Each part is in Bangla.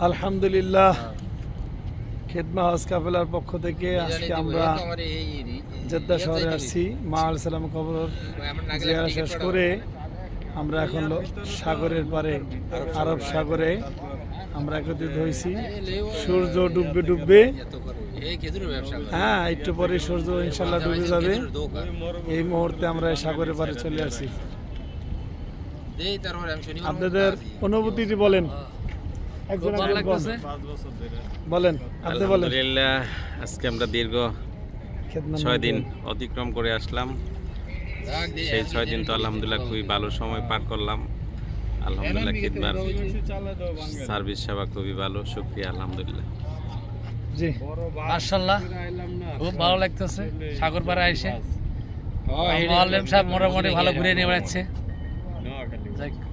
আলহামদুলিল্লাহ, খেদমা হজ কাফেলার পক্ষ থেকে আজকে আমরা জেদ্দা শহরে আসছি। মা আলাইহিস সালাম কবর জিয়ারত শেষ করে আমরা এখন সাগরের পারে, আরব সাগরে আমরা একত্রিত হয়েছি। সূর্য ডুববে হ্যাঁ, একটু পরে সূর্য ইনশাল্লাহ ডুবে যাবে। এই মুহূর্তে আমরা সাগরের পারে চলে আসছি। আপনাদের অনুভূতিটি বলেন, বলেন আপনি বলেন। আলহামদুলিল্লাহ, আজকে আমরা দীর্ঘ 6 দিন অতিক্রম করে আসলাম। সেই 6 দিন তো আলহামদুলিল্লাহ খুবই ভালো সময় পার করলাম। আলহামদুলিল্লাহ, খিদমার সার্ভিস সেবা খুবই ভালো, শুকরিয়া আলহামদুলিল্লাহ। জি মাশাআল্লাহ, খুব ভালো লাগতেছে সাগর পাড়ে এসে। মুআল্লিম সাহেব মোটামুটি ভালো ঘুরে নিয়ে বেড়াচ্ছে।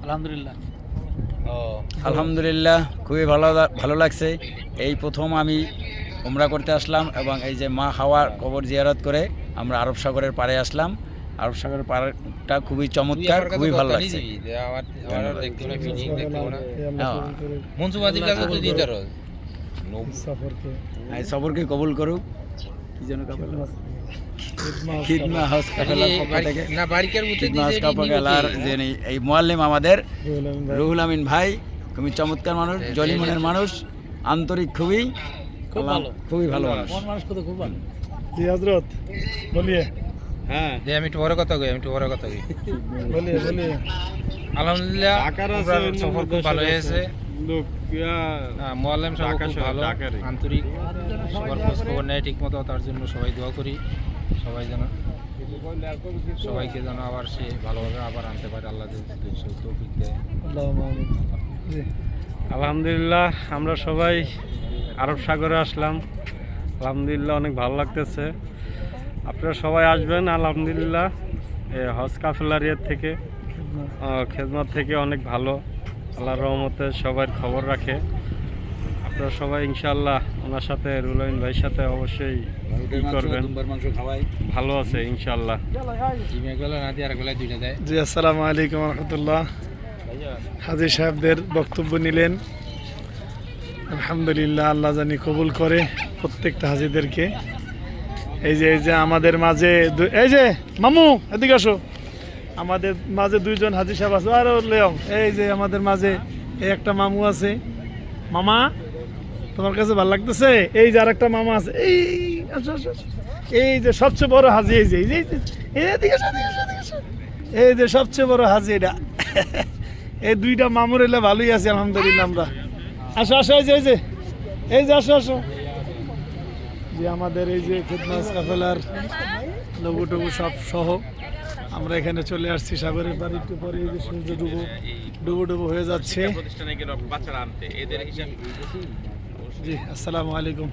আলহামদুলিল্লাহ, আলহামদুলিল্লাহ, খুবই ভালো লাগছে। এই প্রথম আমি উমরা করতে আসলাম এবং এই যে মা হাওয়ার কবর জিয়ারত করে আমরা আরব সাগরের পাড়ে আসলাম। আরব সাগরের পাড়টা খুবই চমৎকার, খুবই ভালো লাগছে। সফরকে কবুল করুক। কি যেন খিদমা হজ কাফেলার পক্ষ থেকে খিদমা হজ কাফেলার যিনি এই মুআল্লিম আমাদের রুহুল আমিন ভাই, খুবই চমৎকার মানুষ, জলিমনের মানুষ, আন্তরিক, খুবই ভালো মানুষ। জি হযরত বলিয়ে। হ্যাঁ, আমি একটু বড় কথা কই। বলিয়ে আলহামদুলিল্লাহ, সফর খুব ভালো হয়েছে। মুআল্লিম সাহেব খুব ভালো, আন্তরিক, সবার খোঁজ খবর নেয় ঠিক মতো। তার জন্য সবাই দোয়া করি, সবাইকে যেন আবার সে ভালোভাবে আবার আনতে পারে, আল্লাহ তৌফিক দেয়। আলহামদুলিল্লাহ, আমরা সবাই আরব সাগরে আসলাম। আলহামদুলিল্লাহ, অনেক ভালো লাগতেছে। আপনারা সবাই আসবেন। আলহামদুলিল্লাহ, হজ কাফেলার থেকে খেদমত থেকে অনেক ভালো, আল্লাহর রহমতে সবার খবর রাখে। আপনারা সবাই ইনশাআল্লাহ ওনার সাথে, রুহুল আমিন ভাইয়ের সাথে অবশ্যই ই করবেন। ভালো আছে ইনশাআল্লাহ। জি আসসালামু আলাইকুম রহমতুল্লাহ। হাজী সাহেবদের বক্তব্য নিলেন। আলহামদুলিল্লাহ, আল্লাহ জানি কবুল করে প্রত্যেকটা হাজীদেরকে। এই যে আমাদের মাঝে এই যে মামু এদিকে আসো, আমাদের মাঝে 2জন হাজী সাহেব আছে। আর লেও এই যে আমাদের মাঝে এই একটা মামু আছে। মামা, তোমার কাছে ভালো লাগতেছে? এই যে আরেকটা মামা আছে, এই আসো আসো, এই যে সবচেয়ে বড় হাজী, এই যে এই যে সবচেয়ে বড় হাজী এটা। এই 2টা মামুর এলে ভালোই আছে আলহামদুলিল্লাহ আমরা। আসো আসো, এই যে আসো। যে আমাদের এই যে খেদমা হজ কাফেলার লঘু টঘু সব সহ আমরা এখানে চলে আসছি সাগরের পাড়ে। একটু পরে এই যে সূর্য ডুবো হয়ে যাচ্ছে। জি আসসালামু আলাইকুম।